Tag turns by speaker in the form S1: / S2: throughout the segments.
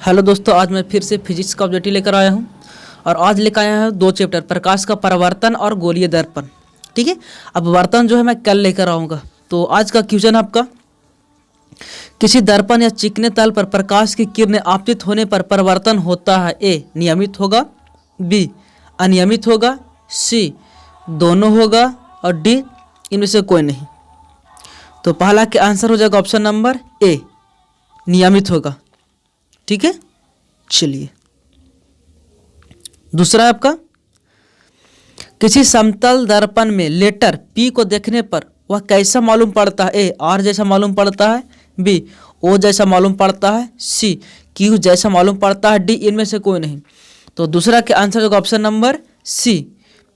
S1: Hello दोस्तों, आज मैं फिर से फिजिक्स का ऑब्जेक्टिव लेकर आया हूँ और आज लेकर आया हूँ दो चैप्टर, प्रकाश का परावर्तन और गोलीय दर्पण। ठीक है, अब वर्तन जो है मैं कल लेकर आऊँगा। तो आज का क्वेश्चन आपका, किसी दर्पण या चिकने तल पर प्रकाश की किरणें आपतित होने पर परावर्तन होता है। ए नियमित होगा, बी अनियमित होगा, सी दोनों होगा और डी इनमें से कोई नहीं। तो पहला के आंसर हो जाएगा ऑप्शन नंबर ए, नियमित होगा। ठीक है, चलिए दूसरा है आपका, किसी समतल दर्पण में लेटर पी को देखने पर वह कैसा मालूम पड़ता है। ए आर जैसा मालूम पड़ता है, बी ओ जैसा मालूम पड़ता है, सी क्यू जैसा मालूम पड़ता है, डी इनमें से कोई नहीं। तो दूसरा के आंसर होगा ऑप्शन नंबर सी,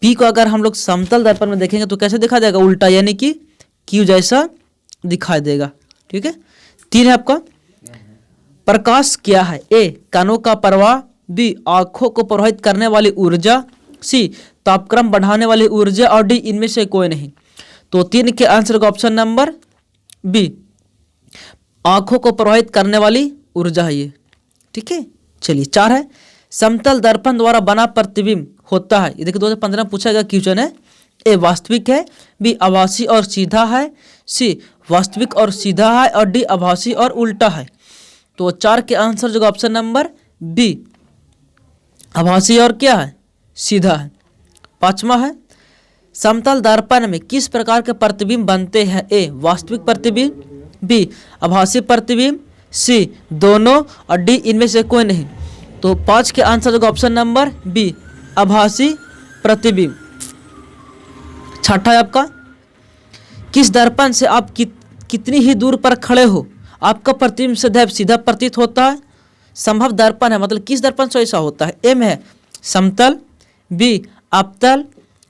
S1: पी को अगर हम लोग समतल दर्पण में देखेंगे तो कैसे दिखा देगा, उल्टा, यानी कि क्यू जैसा दिखाई देगा। ठीक है, तीन है आपका, प्रकाश क्या है। ए कणों का प्रवाह, बी आंखों को प्रभावित करने वाली ऊर्जा, सी तापक्रम बढ़ाने वाली ऊर्जा और डी इनमें से कोई नहीं। तो तीन के आंसर का ऑप्शन नंबर बी, आंखों को प्रभावित करने वाली ऊर्जा है ये। ठीक है, चलिए चार है, समतल दर्पण द्वारा बना प्रतिबिंब होता है। ये देखिए 2015 में पूछा गया क्वेश्चन है। ए वास्तविक है, बी आभासी और सीधा है, सी वास्तविक और सीधा है और डी आभासी और उल्टा है। तो चार के आंसर जो ऑप्शन नंबर बी, आभासी और क्या है, सीधा है। पांचवा है, समतल दर्पण में किस प्रकार के प्रतिबिंब बनते हैं। ए वास्तविक प्रतिबिंब, बी आभासी प्रतिबिंब, सी दोनों और डी इनमें से कोई नहीं। तो पांच के आंसर जो ऑप्शन नंबर बी, आभासी प्रतिबिंब। छठा है आपका, किस दर्पण से आप कितनी ही दूर पर खड़े हो आपका प्रतिबिंब सदैव सीधा प्रतीत होता है। संभव दर्पण है, मतलब किस दर्पण से ऐसा होता है। ए में है समतल, बी अवतल,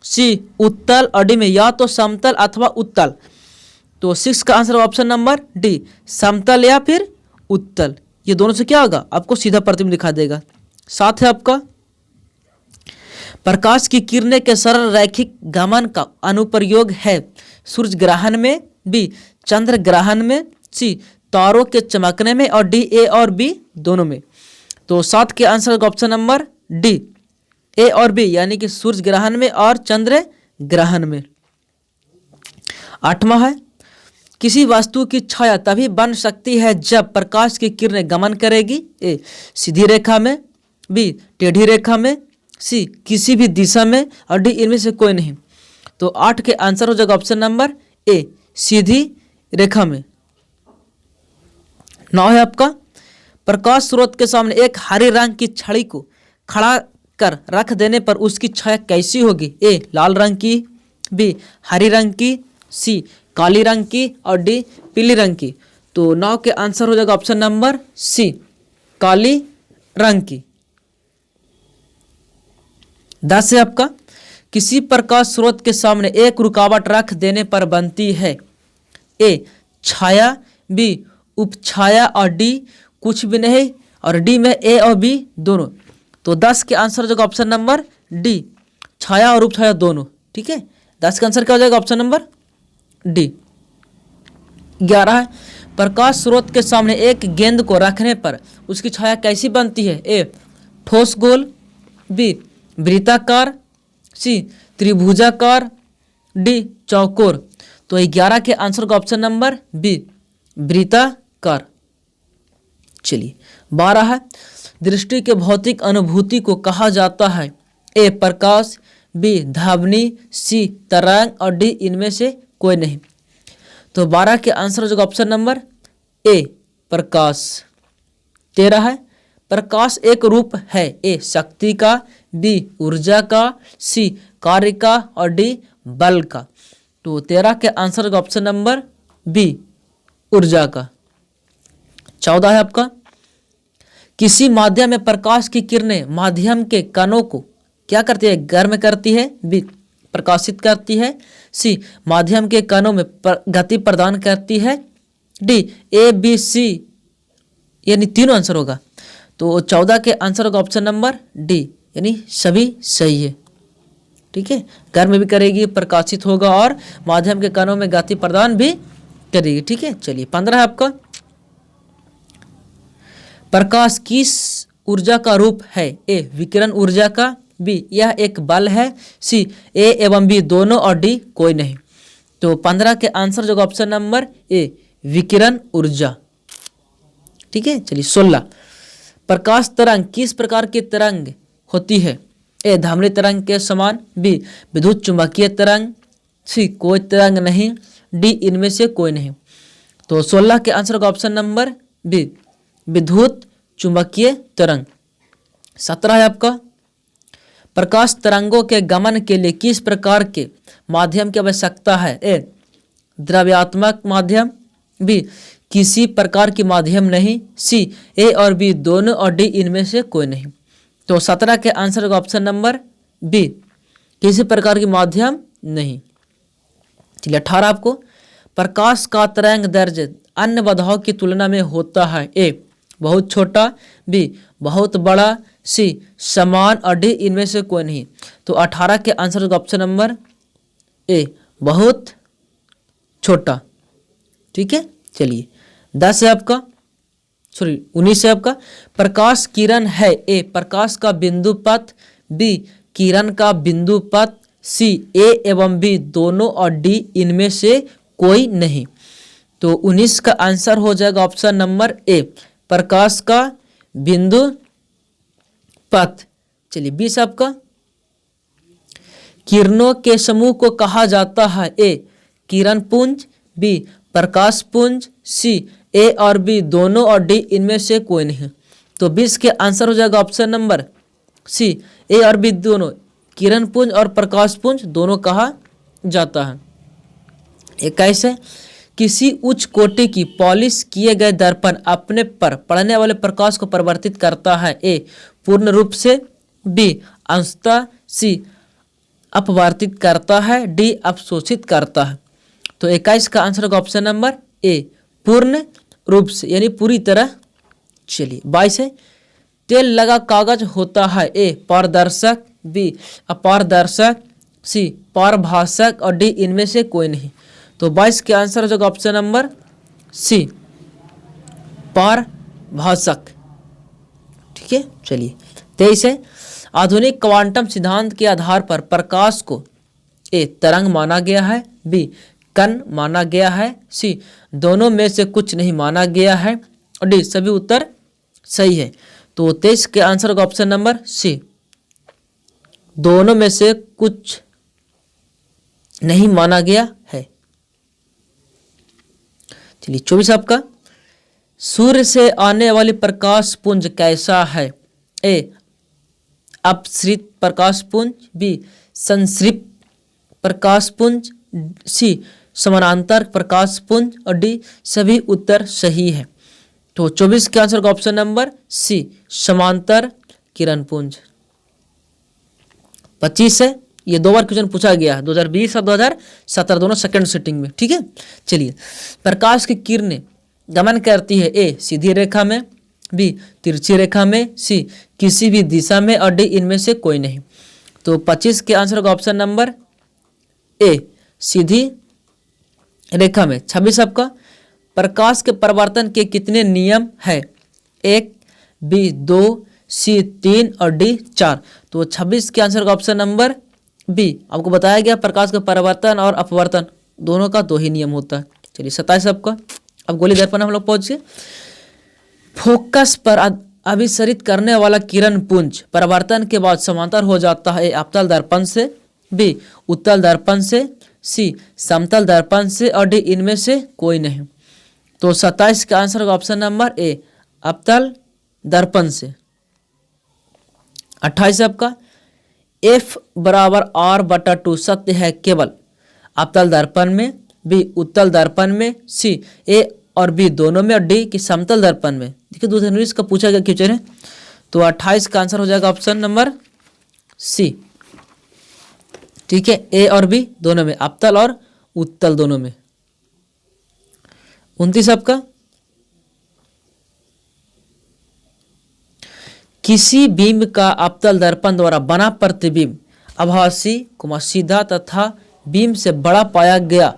S1: सी उत्तल और डी में या तो समतल अथवा उत्तल। तो सिक्स का आंसर ऑप्शन नंबर डी, समतल या फिर उत्तल। ये दोनों से क्या होगा, आपको सीधा प्रतिबिंब दिखा देगा। साथ है आपका, प्रकाश की किरणें के सरल रैखिक गमन का अनुप्रयोग है सूर्य ग्रहण में, बी चंद्र ग्रहण में, सी तारों के चमकने में और डी ए और बी दोनों में। तो सात के आंसर का ऑप्शन नंबर डी, ए और बी, यानी कि सूर्य ग्रहण में और चंद्र ग्रहण में। आठवां है, किसी वस्तु की छाया तभी बन सकती है जब प्रकाश की किरणें गमन करेगी। ए सीधी रेखा में, बी टेढ़ी रेखा में, सी किसी भी दिशा में और डी इनमें से कोई नहीं। तो आठ के आंसर हो जाएगा ऑप्शन नंबर ए, सीधी रेखा में। नौ है आपका, प्रकाश स्रोत के सामने एक हरे रंग की छड़ी को खड़ा कर रख देने पर उसकी छाया कैसी होगी। ए लाल रंग की, बी हरी रंग की, सी काली रंग की और डी पीली रंग की। तो 9 के आंसर हो जाएगा ऑप्शन नंबर सी, काली रंग की। 10 है आपका, किसी प्रकाश स्रोत के सामने एक रुकावट रख देने पर बनती है। ए छाया, बी उपछाया और डी कुछ भी नहीं और डी में ए और बी दोनों। तो 10 के आंसर हो जाएगा ऑप्शन नंबर डी, छाया और उपछाया दोनों। ठीक है, 10 का आंसर क्या हो जाएगा ऑप्शन नंबर डी। 11 है, प्रकाश स्रोत के सामने एक गेंद को रखने पर उसकी छाया कैसी बनती है। ए ठोस गोल, बी वृत्ताकार, सी त्रिभुजाकार, डी चौकोर। तो 11 के आंसर का ऑप्शन नंबर बी, वृत्ताकार। चलिए 12 है, दृष्टि के भौतिक अनुभूति को कहा जाता है। ए प्रकाश, बी ध्वनि, सी तरंग और डी इनमें से कोई नहीं। तो 12 के आंसर हो जाएगा ऑप्शन नंबर ए, प्रकाश। 13 है, प्रकाश एक रूप है। ए शक्ति का, बी ऊर्जा का, सी कार्य का और डी बल का। तो 13 के आंसर का ऑप्शन नंबर बी, ऊर्जा का। 14 है आपका, किसी माध्यम में प्रकाश की किरणें माध्यम के कणों को क्या करती है, गर्म करती है, बी प्रकाशित करती है, सी माध्यम के कणों में गति प्रदान करती है, डी ए बी सी, यानी तीनों आंसर होगा। तो 14 के आंसर होगा ऑप्शन नंबर डी, यानी सभी सही है। ठीक है, गर्म भी करेगी, प्रकाशित होगा और माध्यम के कणों में गति प्रदान भी करेगी। ठीक है, चलिए 15 है आपका, प्रकाश किस ऊर्जा का रूप है? ए विकिरण ऊर्जा का, बी यह एक बल है, सी ए एवं बी दोनों और डी कोई नहीं। तो 15 के आंसर जो ऑप्शन नंबर ए विकिरण ऊर्जा। ठीक है, चलिए 16 प्रकाश तरंग किस प्रकार की तरंग होती है? ए धामरी तरंग के समान, बी विद्युत चुंबकीय तरंग, सी कोई तरंग नहीं, डी इनमें से कोई नहीं। तो 16 के आंसर का ऑप्शन नंबर बी विद्युत चुंबकीय तरंग। 17 है आपका प्रकाश तरंगों के गमन के लिए किस प्रकार के माध्यम की आवश्यकता है? ए द्रव्यात्मक माध्यम, बी किसी प्रकार की माध्यम नहीं, सी ए और बी दोनों और डी इनमें से कोई नहीं। तो 17 के आंसर का ऑप्शन नंबर बी किसी प्रकार की माध्यम नहीं। चलिए 18 आपको प्रकाश का तरंग दैर्घ्य अन्य बाधाओं की तुलना में होता है? ए बहुत छोटा, बी बहुत बड़ा, सी समान और डी इनमें से कोई नहीं। तो 18 के आंसर का ऑप्शन नंबर ए बहुत छोटा। ठीक है, चलिए 10 है आपका, सॉरी 19 है आपका प्रकाश किरण है? ए प्रकाश का बिंदु पथ, बी किरण का बिंदु पथ, सी ए एवं बी दोनों और डी इनमें से कोई नहीं। तो 19 का आंसर हो जाएगा ऑप्शन नंबर ए प्रकाश का बिंदु पथ। चलिए 20 आपका किरणों के समूह को कहा जाता है? ए किरण पुंज, बी प्रकाश पुंज, सी ए और बी दोनों और डी इनमें से कोई नहीं। तो 20 के आंसर हो जाएगा ऑप्शन नंबर सी ए और बी दोनों किरण पुंज और प्रकाश पुंज दोनों कहा जाता है। 21 है किसी उच्च कोटि की पॉलिश किए गए दर्पण अपने पर पड़ने वाले प्रकाश को परिवर्तित करता है? ए पूर्ण रूप से, बी अंशतः, सी अपवर्तित करता है, डी अवशोषित करता है। तो 21 का आंसर होगा ऑप्शन नंबर ए पूर्ण रूप से यानी पूरी तरह। चलिए 22 है तेल लगा कागज होता है? ए पारदर्शक, बी अपारदर्शक, सी पारभाषक और डी इनमें से कोई नहीं। तो 22 के आंसर हो जाएगा ऑप्शन नंबर सी पारभाषक। ठीक है, चलिए 23 है आधुनिक क्वांटम सिद्धांत के आधार पर प्रकाश को ए तरंग माना गया है, बी कण माना गया है, सी दोनों में से कुछ नहीं माना गया है और डी सभी उत्तर सही है। तो 23 के आंसर का ऑप्शन नंबर सी दोनों में से कुछ नहीं माना गया है। चलिए 24 आपका सूर्य से आने वाली प्रकाश पुंज कैसा है? ए अपसृत प्रकाश पुंज, बी संसृत प्रकाश पुंज, सी समानांतर प्रकाश पुंज और डी सभी उत्तर सही है। तो 24 के आंसर का ऑप्शन नंबर सी समांतर किरण पुंज। 25 है ये 2 बार क्वेश्चन पूछा गया है 2020 और 2017 दोनों सेकंड सिटिंग में। ठीक है, चलिए प्रकाश की किरणें गमन करती है? ए सीधी रेखा में, बी तिरछी रेखा में, सी किसी भी दिशा में और डी इनमें से कोई नहीं। तो 25 के आंसर का ऑप्शन नंबर ए सीधी रेखा में। 26 आपका प्रकाश के परावर्तन के कितने नियम है? 1, बी 2, सी 3 और डी 4। तो 26 के आंसर का ऑप्शन नंबर बी आपको बताया गया प्रकाश का परावर्तन और अपवर्तन दोनों का 2 ही नियम होता है। चलिए 27 आपका अब गोली दर्पण हम लोग पहुंचे। फोकस पर अभिसरित करने वाला किरण पुंज परावर्तन के बाद समांतर हो जाता है? अवतल दर्पण से, बी उत्तल दर्पण से, सी समतल दर्पण से और डी इनमें से कोई नहीं। तो 27 का आंसर का ऑप्शन नंबर ए अवतल दर्पण से। 28 आपका F बराबर R/2 सत्य है केवल अवतल दर्पण में, बी उत्तल दर्पण में, सी ए और बी दोनों में और डी की समतल दर्पण में। देखिए 2019 का पूछा गया क्वेश्चन है। तो 28 का आंसर हो जाएगा ऑप्शन नंबर सी। ठीक है, ए और बी दोनों में, अवतल और उत्तल दोनों में। 29 आपका किसी बीम का अवतल दर्पण द्वारा बना प्रतिबिंब आभासी सीधा तथा बीम से बड़ा पाया गया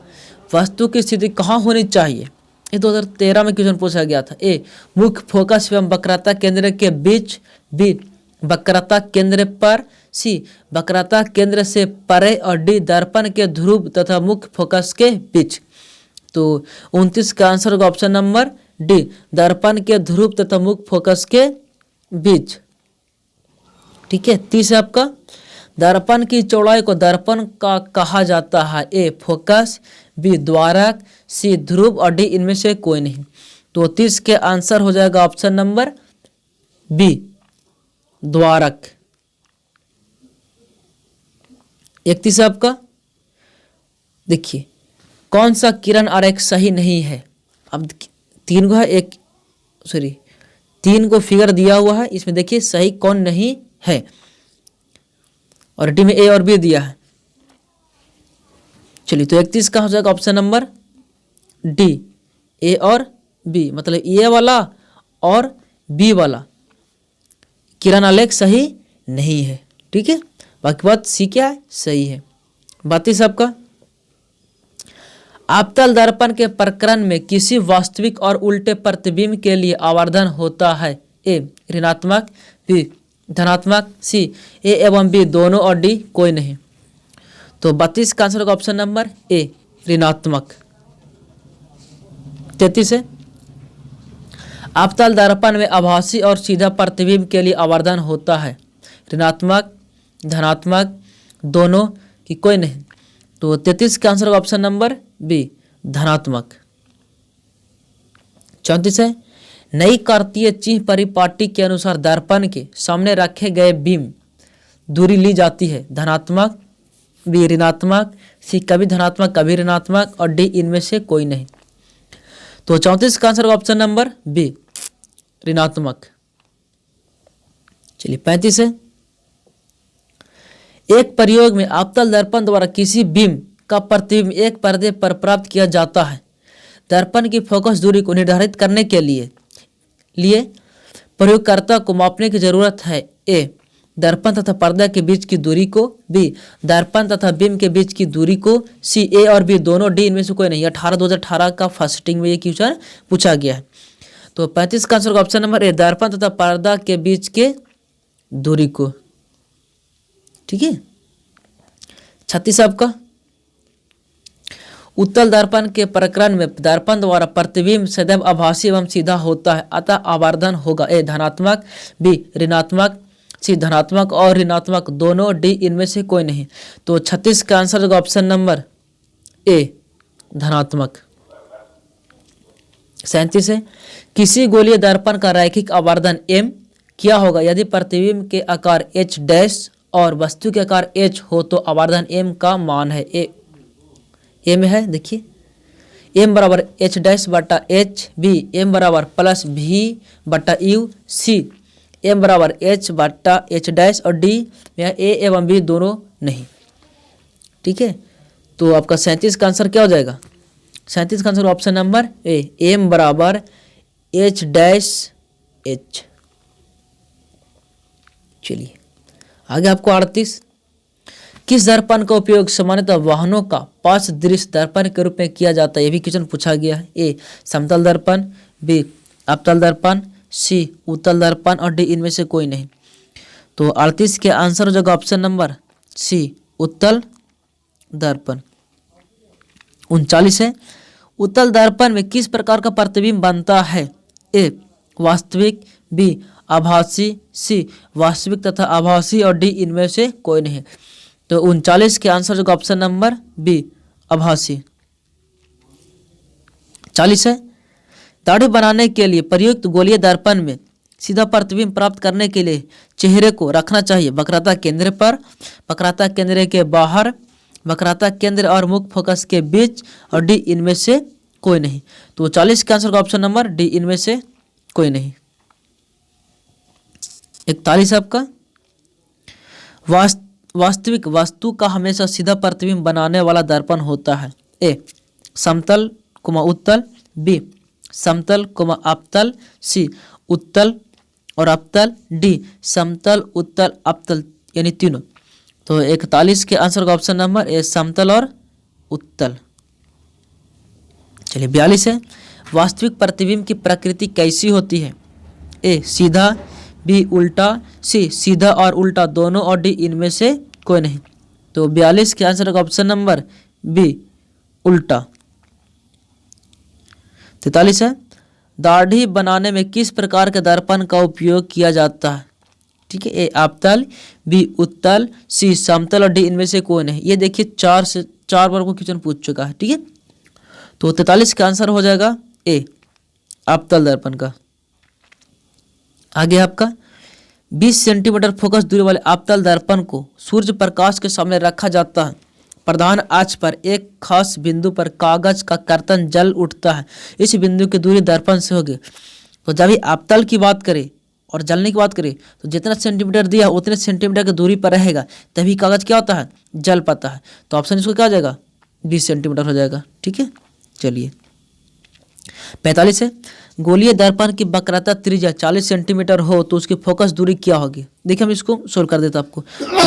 S1: वस्तु की स्थिति कहाँ होनी चाहिए? ये 2013 में क्वेश्चन पूछा गया था। ए मुख्य फोकस एवं वक्रता केंद्र के बीच, बी वक्रता केंद्र पर, सी वक्रता केंद्र से परे, और डी दर्पण के ध्रुव तथा मुख्य फोकस के बीच। तो 29 का आंसर होगा ऑप्शन नंबर डी, दर्पण के ध्रुव तथा मुख्य फोकस के बीच। ठीक है। 30 है आपका, दर्पण की चौड़ाई को दर्पण का कहा जाता है। ए फोकस, बी द्वारक, सी ध्रुव और डी इनमें से कोई नहीं। तो 30 के आंसर हो जाएगा ऑप्शन नंबर बी, द्वारक। 31 आपका, देखिए कौन सा किरण आरेख सही नहीं है। अब 3 को है, 3 को फिगर दिया हुआ है, इसमें देखिए सही कौन नहीं है, और डी में ए और बी दिया है। चलिए, तो 31 का हो जाएगा ऑप्शन नंबर डी, ए और बी, मतलब ए वाला और बी वाला किरण आलेख सही नहीं है। ठीक है, बाकी बात सी क्या है, सही है। 32 आपका, आपतल दर्पण के प्रकरण में किसी वास्तविक और उल्टे प्रतिबिंब के लिए आवर्धन होता है। ए ऋणात्मक, बी धनात्मक, सी ए एवं बी दोनों और डी कोई नहीं। तो 32 का आंसर होगा ऑप्शन नंबर ए, ऋणात्मक। 33 है, आपतल दर्पण में आभासी और सीधा प्रतिबिंब के लिए आवर्धन होता है। ऋणात्मक, धनात्मक, दोनों की कोई नहीं। तो 33 का आंसर होगा ऑप्शन नंबर बी, धनात्मक। 34 है, नई कार्तीय चिह्न परिपाटी के अनुसार दर्पण के सामने रखे गए बिंब दूरी ली जाती है। धनात्मक, बी ऋणात्मक, सी कभी धनात्मक कभी ऋणात्मक, और डी इनमें से कोई नहीं। तो 34 का आंसर ऑप्शन नंबर बी, ऋणात्मक। चलिए 35 है, एक प्रयोग में आपतल दर्पण द्वारा किसी बिंब का प्रतिबिंब एक पर्दे पर प्राप्त किया जाता है। दर्पण की फोकस दूरी को निर्धारित करने के लिए प्रयोगकर्ता को मापने की जरूरत है। ए दर्पण तथा पर्दा के बीच की दूरी को, बी दर्पण तथा बिंब के बीच की दूरी को, सी ए और बी दोनों, डी इनमें से कोई नहीं। 2018 का फर्स्टिंग में ये क्वेश्चन पूछा गया है। तो 35 का आंसर ऑप्शन नंबर ए, दर्पण तथा पर्दा के बीच के दूरी को। ठीक है। 36 आपका, उत्तल दर्पण के प्रकरण में दर्पण द्वारा प्रतिबिंब सदैव आभासी एवं सीधा होता है, अतः आवर्धन होगा। ए धनात्मक, बी ऋणात्मक, सी धनात्मक और ऋणात्मक दोनों, डी इनमें से कोई नहीं। तो 36 का आंसर होगा ऑप्शन नंबर ए, धनात्मक। 37 है, किसी गोलीय दर्पण का रैखिक आवर्धन m क्या होगा यदि प्रतिबिंब के आकार h डैश और वस्तु के आकार h हो, तो आवर्धन m का मान है। ए m है, देखिए m बराबर h डैश बटा h, बी m बराबर प्लस v बटा u, सी m बराबर h बटा h डैश, और डी में a एवं b दोनों नहीं। ठीक है। तो आपका 37 का आंसर क्या हो जाएगा? 37 का answer option number A, m बराबर h डैश h। चलिए आगे आपको 38, किस दर्पण का उपयोग सामान्यतः वाहनों का पार्श्व दृश्य दर्पण के रूप में किया जाता है? ये भी क्वेश्चन पूछा गया है। ए समतल दर्पण, बी अवतल दर्पण, सी उत्तल दर्पण, और डी इनमें से कोई नहीं। तो 38 के आंसर हो जाएगा ऑप्शन नंबर सी, उत्तल दर्पण। 39 है, उत्तल दर्पण में किस प्रकार का प्रतिबिंब बनता है? ए वास्तविक, बी आभासी, सी वास्तविक तथा आभासी, और डी इनमें से कोई नहीं। तो 39 के आंसर होगा ऑप्शन नंबर बी, आभासी। 40 है, दाढ़ी बनाने के लिए प्रयुक्त गोलीय दर्पण में सीधा प्रतिबिंब प्राप्त करने के लिए चेहरे को रखना चाहिए वक्रता केंद्र पर, वक्रता केंद्र के बाहर, वक्रता केंद्र और मुख्य फोकस के बीच, और डी इनमें से कोई नहीं। तो 40 का आंसर का ऑप्शन नंबर डी, इनमें से कोई नहीं। 41 आपका, वास्तविक वस्तु का हमेशा सीधा प्रतिबिंब बनाने वाला दर्पण होता है। ए समतल कोमा उत्तल, बी समतल कोमा अवतल, सी उत्तल और अवतल, डी समतल उत्तल अवतल, यानी तीनों। तो 41 के आंसर का ऑप्शन नंबर ए, समतल और उत्तल। चलिए 42 है, वास्तविक प्रतिबिंब की प्रकृति कैसी होती है? ए सीधा, बी उल्टा, सी सीधा और उल्टा दोनों और डी इनमें से कोई नहीं। तो 42 के आंसर का ऑप्शन नंबर बी उल्टा। 43 है, दाढ़ी बनाने में किस प्रकार के दर्पण का उपयोग किया जाता है? ठीक है, ए अवतल, बी उत्तल, सी समतल और डी इनमें से कोई नहीं। ये देखिए 4 बार को क्वेश्चन पूछ चुका है। ठीक है, तो 43 का आंसर हो जाएगा ए अवतल दर्पण का। आगे आपका 20 सेंटीमीटर फोकस दूरी वाले अवतल दर्पण को सूर्य प्रकाश के सामने रखा जाता है। प्रधान अक्ष पर एक खास बिंदु पर कागज का कर्तन जल उठता है। इस बिंदु की दूरी दर्पण से होगी। तो जब ही अवतल की बात करें और जलने की बात करें तो जितना सेंटीमीटर दिया उतने सेंटीमीटर की दूरी पर रहेगा, तभी कागज क्या होता है? जल पाता है। तो ऑप्शन इसको क्या हो जाएगा? 20 सेंटीमीटर हो जाएगा। ठीक है, चलिए 45 है, गोलीय दर्पण की वक्रता त्रिज्या 40 सेंटीमीटर हो तो उसकी फोकस दूरी क्या होगी? देखिए हम इसको सोल्व कर देते आपको।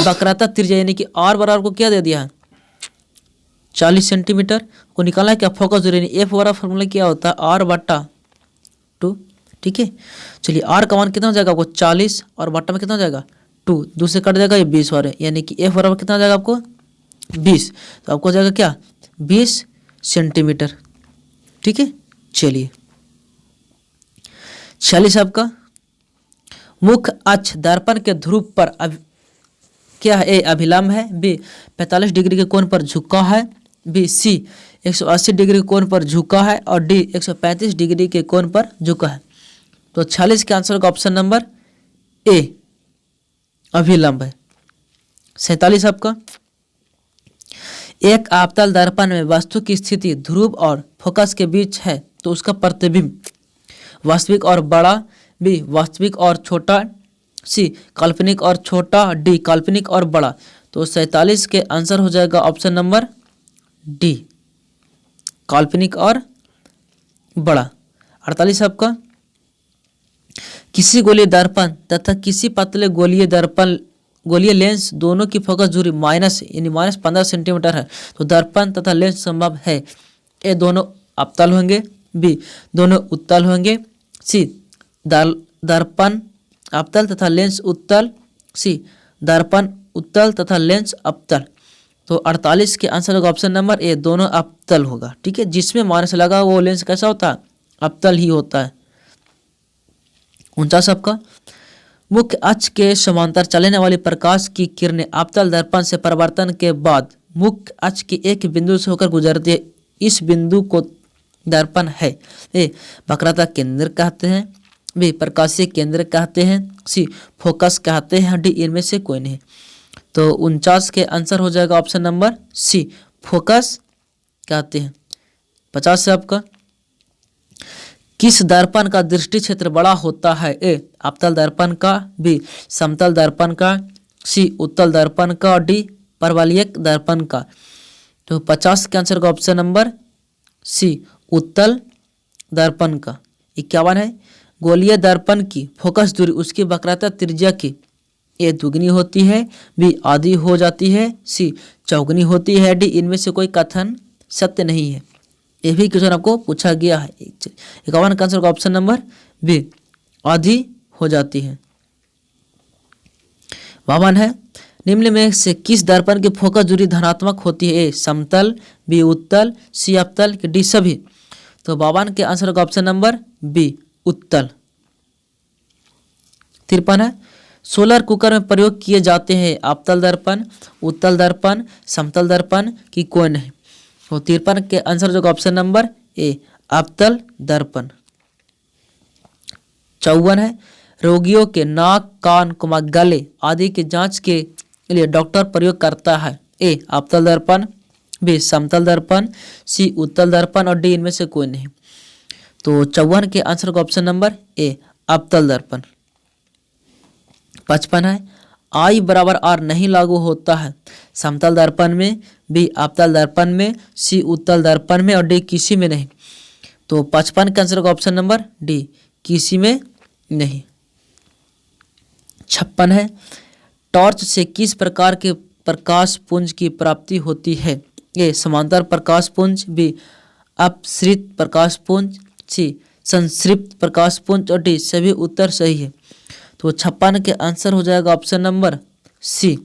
S1: वक्रता त्रिज्या यानी कि आर बराबर को क्या दे दिया है? 40 सेंटीमीटर को निकालना है क्या? फोकस दूरी यानी एफ वाला फॉर्मूला क्या होता है? आर बट्टा 2। ठीक है, चलिए आर का मान कितना हो जाएगा आपको? 40 और बट्टा में कितना हो जाएगा? 2। दूसरे कट जाएगा ये 20 और यानी कि एफ बराबर कितना हो जाएगा आपको? 20। तो आपको हो जाएगा क्या? 20 सेंटीमीटर। ठीक है, चलिए 46 आपका, मुख्य अक्ष दर्पण के ध्रुव पर क्या है? ए अभिलंब है, बी 45 डिग्री के कोण पर झुका है, बी सी 180 डिग्री के कोण पर झुका है और डी 135 डिग्री के कोण पर झुका है। तो 46 के आंसर का ऑप्शन नंबर ए अभिलंब है। 47 आपका, एक अवतल दर्पण में वस्तु की स्थिति ध्रुव और फोकस के बीच है तो उसका प्रतिबिंब वास्तविक और बड़ा, बी वास्तविक और छोटा, सी काल्पनिक और छोटा, डी काल्पनिक और बड़ा। तो 47 के आंसर हो जाएगा ऑप्शन नंबर डी काल्पनिक और बड़ा। 48 आपका, किसी गोलीय दर्पण तथा किसी पतले गोलीय लेंस दोनों की फोकस दूरी -15 सेंटीमीटर है तो दर्पण तथा लेंस संभव है? ए दोनों अवतल होंगे, बी दोनों उत्तल होंगे, सी दर्पण अवतल तथा लेंस उत्तल, सी दर्पण उत्तल तथा लेंस अवतल। तो 48 के आंसर होगा ऑप्शन नंबर ए दोनों अवतल होगा। ठीक है, जिसमें माइनस लगा वो लेंस कैसा होता है? अवतल ही होता है। 49 आपका, मुख्य अक्ष के समांतर चलने वाली प्रकाश की किरणें अवतल दर्पण से परावर्तन के बाद मुख्य अक्ष के एक बिंदु से होकर गुजरती है। इस बिंदु को दर्पण है। ए वक्रता केंद्र कहते हैं, बी प्रकाशीय केंद्र कहते हैं, सी फोकस कहते हैं, डी इनमें से कोई नहीं। तो 49 के आंसर हो जाएगा ऑप्शन नंबर सी फोकस कहते हैं। 50 से आपका, किस दर्पण का दृष्टि क्षेत्र बड़ा होता है? ए अवतल दर्पण का, बी समतल दर्पण का, सी उत्तल दर्पण का और डी परवलयिक दर्पण का। तो 50 के आंसर का ऑप्शन नंबर सी उत्तल दर्पण का। 51 है, गोलीय दर्पण की फोकस दूरी उसकी वक्रता त्रिज्या की ए दुगनी होती है, बी आधी हो जाती है, सी चौगुनी होती है, डी इनमें से कोई कथन सत्य नहीं है। ये भी क्वेश्चन आपको पूछा गया है। 51 का आंसर का ऑप्शन नंबर बी आधी हो जाती है। 52 है, निम्न में से किस दर्पण की फोकस दूरी धनात्मक होती है? ए समतल, बी उत्तल, सी अवतल, डी सभी। तो 52 के आंसर का ऑप्शन नंबर बी उत्तल। 53 है, सोलर कुकर में प्रयोग किए जाते हैं अवतल दर्पण, उत्तल दर्पण, समतल दर्पण की कोई नहीं। तो 53 के आंसर जो ऑप्शन नंबर ए अवतल दर्पण। 54 है, रोगियों के नाक, कान, गले आदि की जांच के लिए डॉक्टर प्रयोग करता है। ए अवतल दर्पण, बी समतल दर्पण, सी उत्तल दर्पण और डी इनमें से कोई नहीं। तो 54 के आंसर का ऑप्शन नंबर ए अवतल दर्पण। 55 है, आई बराबर आर नहीं लागू होता है समतल दर्पण में, बी अवतल दर्पण में, सी उत्तल दर्पण में और डी किसी में नहीं। तो 55 के आंसर का ऑप्शन नंबर डी किसी में नहीं। 56 है, टॉर्च से किस प्रकार के प्रकाश पुंज की प्राप्ति होती है? ए समांतर प्रकाश पुंज, बी अपसृत प्रकाश पुंज, सी संतृप्त प्रकाशपुंज और डी सभी उत्तर सही है। तो 56 के आंसर हो जाएगा ऑप्शन नंबर सी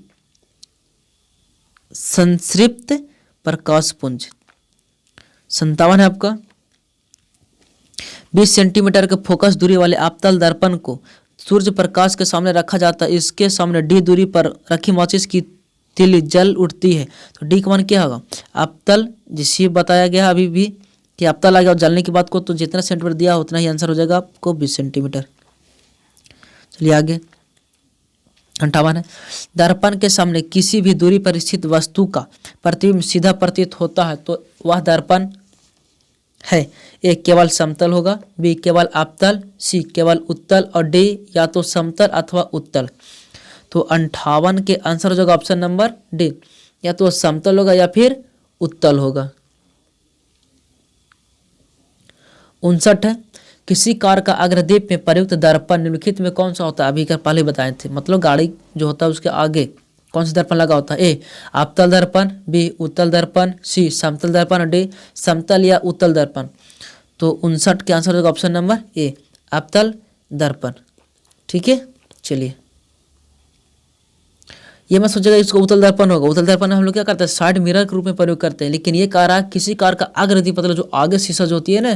S1: संतृप्त प्रकाशपुंज। 57 है आपका 20 सेंटीमीटर के फोकस दूरी वाले आपतल दर्पण को सूर्य प्रकाश के सामने रखा जाता है। इसके सामने डी दूरी पर रखी माचिस की तिली जल उठती है। तो डी का मान क्या होगा? आपतल जिसे बताया गया अभी भी कि आपतल आ गया और जलने की बात को, तो जितना सेंटीमीटर दिया उतना ही आंसर हो जाएगा आपको 20 सेंटीमीटर। चलिए आगे 58 है दर्पण के सामने किसी भी दूरी पर स्थित वस्तु का प्रतिबिंब सीधा प्रतीत होता है तो वह दर्पण है। ए केवल समतल होगा, बी केवल आपतल, सी केवल उत्तल और डी या तो समतल अथवा उत्तल। तो 58 के आंसर हो जाएगा ऑप्शन नंबर डी, या तो समतल होगा या फिर उत्तल होगा। 59 है किसी कार का अग्रदीप में प्रयुक्त दर्पण निम्नलिखित में कौन सा होता है? अभी का पहले बताए थे, मतलब गाड़ी जो होता है उसके आगे कौन सा दर्पण लगा होता है? ए आपतल दर्पण, बी उत्तल दर्पण, सी समतल दर्पण और डी समतल या उत्तल दर्पण। तो 59 के आंसर होगा ऑप्शन नंबर ए आपतल दर्पण। ठीक है, चलिए ये मत सोचेगा इसको उत्तल दर्पण होगा। उत्तल दर्पण हम लोग क्या करते हैं? साइड मिरर के रूप में प्रयोग करते हैं, लेकिन ये किसी कार का अग्रदीप मतलब जो आगे शीशा जो होती है ना,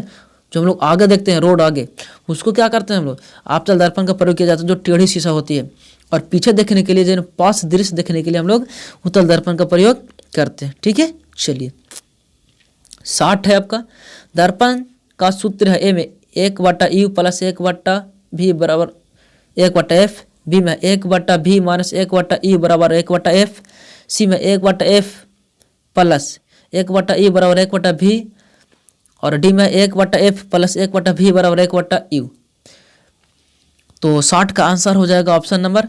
S1: जो हम लोग आगे देखते हैं रोड आगे, उसको क्या करते हैं हम लोग? आपतल दर्पण का प्रयोग किया जाता है जो टेढ़ी शीशा होती है। और पीछे देखने के लिए, जो पास दृश्य देखने के लिए हम लोग उत्तल दर्पण का प्रयोग करते हैं। ठीक है, चलिए 60 है आपका दर्पण का सूत्र है। ए में 1/u प्लस 1/v बराबर 1/f, बी में 1/v माइनस 1/e बराबर 1/f, सी में 1/f प्लस 1/e बराबर 1/v और डी में 1/f प्लस 1/v बराबर 1/u। तो 60 का आंसर हो जाएगा option number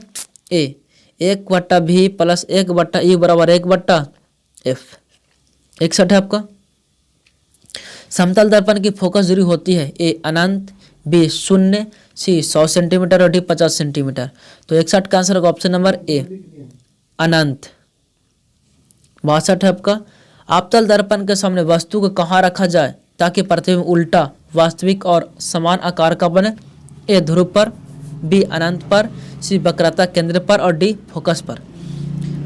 S1: A 1/v plus 1/e बराबर 1/f। 61 है आपका समतल दर्पण की फोकस दूरी होती है। ए अनंत, बी 0, सी 100 सेंटीमीटर और डी 50 सेंटीमीटर। तो 61 का आंसर होगा ऑप्शन नंबर ए अनंत। 62 है आपका आपतल दर्पण के सामने वस्तु को कहाँ रखा जाए ताकि प्रतिबिंब उल्टा, वास्तविक और समान आकार का बने? ए ध्रुव पर, बी अनंत पर, सी वक्रता केंद्र पर और डी फोकस पर।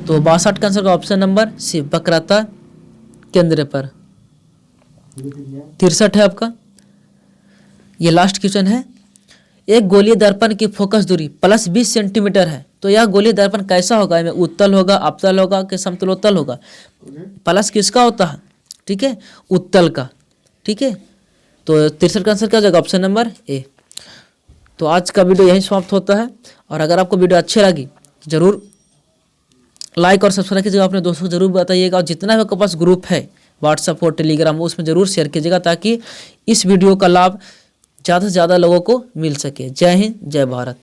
S1: तो 62 का आंसर का ऑप्शन नंबर सी वक्रता केंद्र पर। 63 है आपका ये लास्ट क्वेश्चन है। एक गोलीय दर्पण की फोकस दूरी प्लस 20 सेंटीमीटर है तो यह गोलीय दर्पण कैसा होगा? इसमें उत्तल होगा, आपतल होगा कि समतलोत्तल होगा? प्लस किसका होता है? ठीक है, उत्तल का। ठीक है, तो 63 का आंसर क्या हो जाएगा? Option number A. तो आज का वीडियो यहीं समाप्त होता है, और अगर आपको वीडियो अच्छी लगी तो जरूर लाइक और सब्सक्राइब कीजिएगा, अपने दोस्तों को जरूर बताइएगा, और जितना भी आपके पास ग्रुप है व्हाट्सएप और टेलीग्राम उसमें जरूर शेयर कीजिएगा ताकि इस वीडियो का लाभ ज़्यादा से ज़्यादा लोगों को मिल सके। जय हिंद, जय भारत।